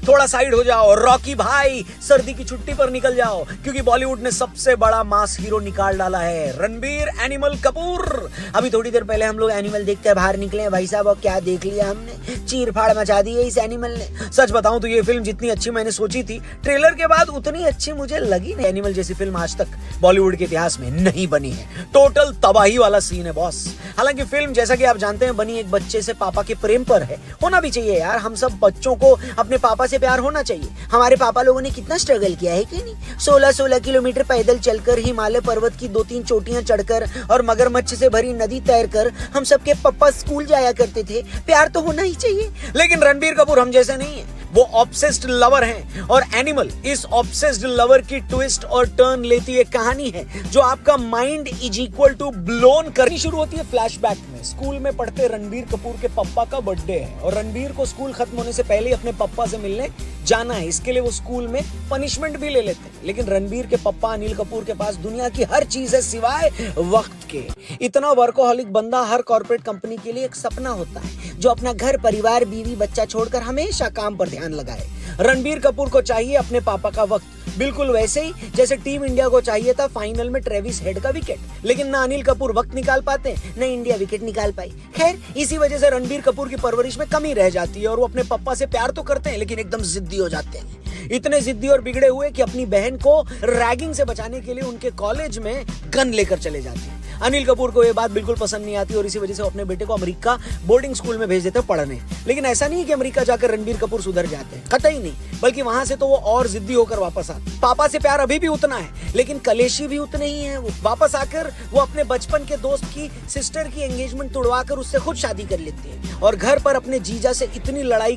थोड़ा साइड हो जाओ, रॉकी भाई सर्दी की छुट्टी पर निकल जाओ, क्योंकि बॉलीवुड ने सबसे बड़ा मास हीरो निकाल डाला है, रणबीर एनिमल कपूर। अभी थोड़ी देर पहले हम लोग एनिमल देखते बाहर निकले हैं भाई साहब, और क्या देख लिया हमने, चीर फाड़ मचा दी है इस एनिमल ने। सच बताऊं तो ये फिल्म जितनी अच्छी मैंने सोची थी, ट्रेलर के बाद उतनी अच्छी मुझे लगी नहीं। एनिमल जैसी फिल्म आज तक बॉलीवुड के इतिहास में नहीं बनी है। टोटल तबाही वाला सीन है बॉस। हालांकि फिल्म जैसा कि आप जानते हैं बनी एक बच्चे से पापा के प्रेम पर है। होना भी चाहिए यार, हम सब बच्चों को अपने पापा से प्यार होना चाहिए। हमारे पापा लोगों ने कितना स्ट्रगल किया है कि नहीं, 16-16 किलोमीटर पैदल चलकर, हिमालय पर्वत की 2-3 चोटियां चढ़कर और मगरमच्छ से भरी नदी तैरकर हम सबके पापा स्कूल जाया करते थे। प्यार तो होना ही चाहिए। लेकिन रणबीर कपूर हम जैसे नहीं है, वो ऑब्सेस्ड लवर हैं, और एनिमल इस ऑब्सेस्ड लवर की ट्विस्ट और टर्न लेती है कहानी है जो आपका mind is equal to blown करनी शुरू होती है फ्लैशबैक में। स्कूल में पढ़ते रणबीर कपूर के पापा का बर्थडे है और रणबीर को स्कूल खत्म होने से पहले अपने पापा से मिलने जाना है। इसके लिए वो स्कूल में पनिशमेंट भी ले लेते हैं, लेकिन रणबीर के पापा अनिल कपूर के पास दुनिया की हर चीज है सिवाय वक्त के। इतना वर्कोहॉलिक बंदा हर कॉर्पोरेट कंपनी के लिए एक सपना होता है जो अपना घर परिवार बीवी बच्चा छोड़कर हमेशा काम पर ध्यान लगाए। रणबीर कपूर को चाहिए अपने पापा का वक्त, बिल्कुल वैसे ही जैसे टीम इंडिया को चाहिए था फाइनल में ट्रेविस हेड का विकेट। लेकिन ना अनिल कपूर वक्त निकाल पाते, न इंडिया विकेट निकाल पाई। खैर, इसी वजह से रणबीर कपूर की परवरिश में कमी रह जाती है और वो अपने पापा से प्यार तो करते हैं लेकिन एकदम जिद्दी हो जाते हैं। इतने जिद्दी और बिगड़े हुए कि अपनी बहन को रैगिंग से बचाने के लिए उनके कॉलेज में गन लेकर चले जाते हैं। अनिल कपूर को ये बात बिल्कुल पसंद नहीं आती और इसी वजह से वो अपने बेटे को अमेरिका बोर्डिंग स्कूल में भेज देते हैं पढ़ने। लेकिन ऐसा नहीं है कि अमेरिका जाकर रणबीर कपूर सुधर जाते हैं, कतई नहीं, बल्कि वहां से तो वो और जिद्दी होकर वापस आते। पापा से प्यार अभी भी उतना है, लेकिन कलेशी भी उतने ही है। वो वापस आकर वो अपने बचपन के दोस्त की सिस्टर की एंगेजमेंट तुड़वाकर उससे खुद शादी कर लेते हैं और घर पर अपने जीजा से इतनी लड़ाई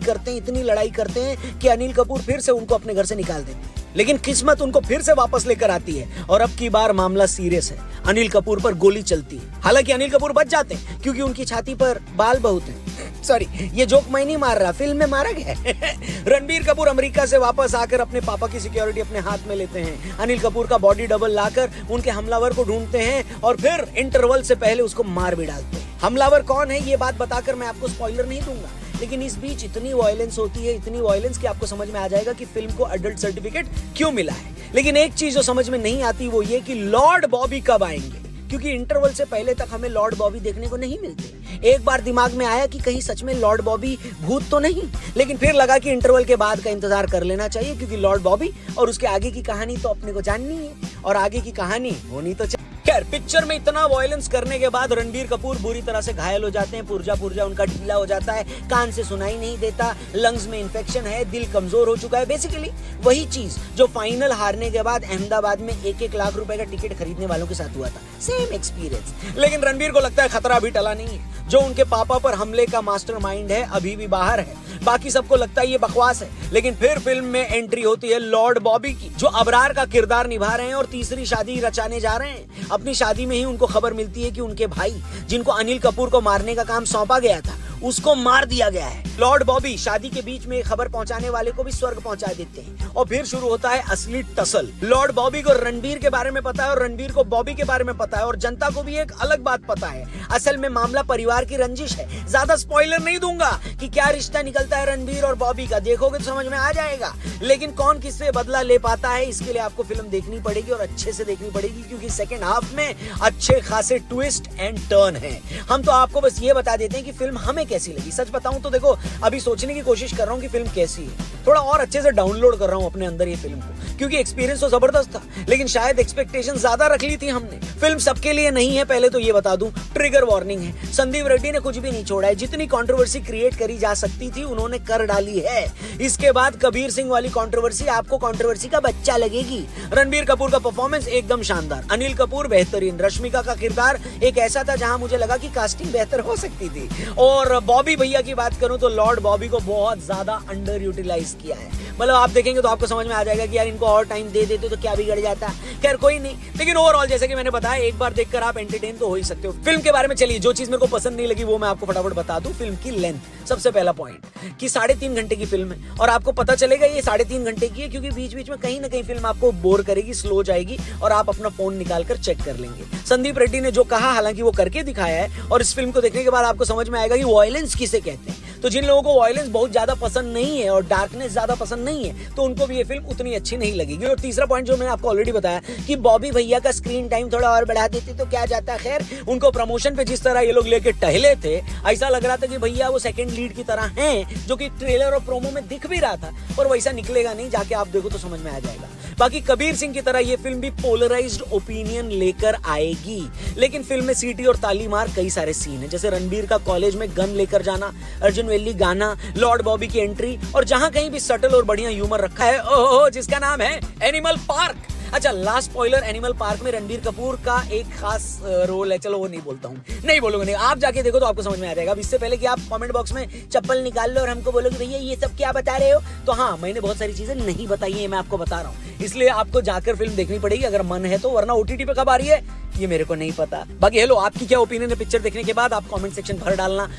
करते हैं कि अनिल कपूर फिर से उनको अपने घर से निकाल देते हैं। लेकिन किस्मत उनको फिर से वापस लेकर आती है और अब की बार मामला सीरियस है। अनिल कपूर पर गोली चलती है। हालांकि अनिल कपूर बच जाते हैं क्योंकि उनकी छाती पर बाल बहुत हैं। सॉरी, ये जोक मैं नहीं मार रहा, फिल्म में मारा गया है। रणबीर कपूर अमेरिका से वापस आकर अपने पापा की सिक्योरिटी अपने हाथ में लेते हैं। अनिल कपूर का बॉडी डबल लाकर उनके हमलावर को ढूंढते हैं और फिर इंटरवल से पहले उसको मार भी डालते हैं। हमलावर कौन है ये बात बताकर मैं आपको स्पॉइलर नहीं दूंगा, लेकिन इस बीच इतनी वायलेंस होती है, इतनी वायलेंस कि आपको समझ में आ जाएगा कि फिल्म को अडल्ट सर्टिफिकेट क्यों मिला है। लेकिन एक चीज जो समझ में नहीं आती वो ये कि लॉर्ड बॉबी कब आएंगे, क्योंकि इंटरवल से पहले तक हमें लॉर्ड बॉबी देखने को नहीं मिलते। एक बार दिमाग में आया कि कहीं सच में लॉर्ड बॉबी भूत तो नहीं, लेकिन फिर लगा कि इंटरवल के बाद का इंतजार कर लेना चाहिए, क्योंकि लॉर्ड बॉबी और उसके आगे की कहानी तो अपने को जाननी है और आगे की कहानी होनी तो चाहिए। खैर, पिक्चर में इतना वायलेंस करने के बाद रणबीर कपूर बुरी तरह से घायल हो जाते हैं। पुर्जा उनका ढीला हो जाता है, कान से सुनाई नहीं देता, लंग्स में इन्फेक्शन है, दिल कमजोर हो चुका है। बेसिकली वही चीज जो फाइनल हारने के बाद अहमदाबाद में 1-1 लाख रुपए का टिकट खरीदने वालों के साथ हुआ था, सेम एक्सपीरियंस। लेकिन रणबीर को लगता है खतरा अभी टला नहीं है। जो उनके पापा पर हमले का मास्टरमाइंड है अभी भी बाहर है। बाकी सबको लगता है ये बकवास है, लेकिन फिर फिल्म में एंट्री होती है लॉर्ड बॉबी की, जो अबरार का किरदार निभा रहे हैं और तीसरी शादी रचाने जा रहे हैं। अपनी शादी में ही उनको खबर मिलती है कि उनके भाई, जिनको अनिल कपूर को मारने का काम सौंपा गया था, उसको मार दिया गया है। लॉर्ड बॉबी शादी के बीच में खबर पहुंचाने वाले को भी स्वर्ग पहुंचा देते हैं और फिर शुरू होता है असली टसल। लॉर्ड बॉबी को रणबीर के बारे में पता है और रणबीर को बॉबी के बारे में पता है और जनता को भी एक अलग बात पता है। असल में मामला परिवार की रंजिश है। ज्यादा स्पॉइलर नहीं दूंगा कि क्या रिश्ता निकलता है रणबीर और बॉबी का, देखोगे तो समझ में आ जाएगा। लेकिन कौन किससे बदला ले पाता है, इसके लिए आपको फिल्म देखनी पड़ेगी और अच्छे से देखनी पड़ेगी, क्योंकि सेकेंड हाफ में अच्छे खासे ट्विस्ट एंड टर्न है। हम तो आपको बस ये बता देते हैं कि फिल्म हमें कैसी लगी। सच बताऊं तो देखो, अभी सोचने की कोशिश कर रहा हूं कि फिल्म कैसी है, थोड़ा और अच्छे से डाउनलोड कर रहा हूं अपने अंदर ये फिल्म को, क्योंकि एक्सपीरियंस तो जबरदस्त था, लेकिन शायद एक्सपेक्टेशन ज्यादा रख ली थी हमने। फिल्म सबके लिए नहीं है, पहले तो ये बता दूं, ट्रिगर वार्निंग है। संदीप रेड्डी ने कुछ भी नहीं छोड़ा है। जितनी कंट्रोवर्सी क्रिएट करी जा सकती थी उन्होंने कर डाली है। इसके बाद कबीर सिंह वाली कंट्रोवर्सी आपको कंट्रोवर्सी का बच्चा लगेगी। रणबीर कपूर का परफॉर्मेंस एकदम शानदार, अनिल कपूर बेहतरीन, रश्मिका का किरदार एक ऐसा था जहां मुझे लगा कि कास्टिंग बेहतर हो सकती थी। और बॉबी भैया की बात करूं तो लॉर्ड बॉबी को बहुत ज्यादा अंडर यूटिलाइज किया है। मतलब आप देखेंगे तो आपको समझ में आ जाएगा कि यार इनको और टाइम दे देते तो क्या बिगड़ जाता। खैर कोई नहीं, लेकिन ओवरऑल जैसे कि मैंने बताया, एक बार देखकर आप एंटरटेन तो हो ही सकते हो। फिल्म के बारे में चलिए, जो चीज मेरे को पसंद नहीं लगी वो मैं आपको फटाफट बता दूं। फिल्म की लेंथ, सबसे पहला पॉइंट कि 3.5 घंटे की फिल्म है और आपको पता चलेगा ये 3.5 घंटे की है, क्योंकि बीच बीच में कहीं ना कहीं फिल्म आपको बोर करेगी, स्लो जाएगी और आप अपना फोन निकाल कर चेक कर लेंगे। संदीप रेड्डी ने जो कहा, हालांकि वो करके दिखाया है और इस फिल्म को देखने के बाद आपको समझ में आएगा कि वायलेंस किसे कहते हैं। तो जिन लोगों को वायलेंस बहुत ज्यादा पसंद नहीं है और डार्कनेस ज्यादा पसंद नहीं है तो उनको भी ये फिल्म उतनी अच्छी नहीं लगेगी। और तीसरा पॉइंट जो मैंने आपको ऑलरेडी बताया कि बॉबी भैया का स्क्रीन टाइम थोड़ा और बढ़ा देते तो क्या जाता। खैर, उनको प्रमोशन पे जिस तरह ये लोग लेके टहले थे ऐसा लग रहा था कि भैया वो सेकंड लीड की तरह हैं, जो कि ट्रेलर और प्रोमो में दिख भी रहा था, पर वैसा निकलेगा नहीं, जाके आप देखो तो समझ में आ जाएगा। बाकी कबीर सिंह की तरह ये फिल्म भी पोलराइज्ड ओपिनियन लेकर आएगी, लेकिन फिल्म में सीटी और ताली मार कई सारे सीन है, जैसे रणबीर का कॉलेज में गन लेकर जाना, अर्जुन वेल्ली गाना, लॉर्ड बॉबी की एंट्री, और जहां कहीं भी सटल और बढ़िया ह्यूमर रखा है ओहो जिसका नाम है एनिमल पार्क। अच्छा, लास्ट स्पॉइलर, एनिमल पार्क में रणबीर कपूर का एक खास रोल है, चलो वो नहीं बोलता हूँ, नहीं बोलूंगा, नहीं, आप जाके देखो तो आपको समझ में आ जाएगा। अब इससे पहले कि आप कमेंट बॉक्स में चप्पल निकाल लो और हमको बोलो कि भैया ये सब क्या बता रहे हो, तो हाँ, मैंने बहुत सारी चीजें नहीं बताई है, मैं आपको बता रहा हूँ, इसलिए आपको जाकर फिल्म देखनी पड़ेगी अगर मन है तो, वरना ओटीटी पे कब आ रही है ये मेरे को नहीं पता। बाकी हेलो, आपकी क्या ओपिनियन है पिक्चर देखने के बाद, आप कमेंट सेक्शन भर डालना।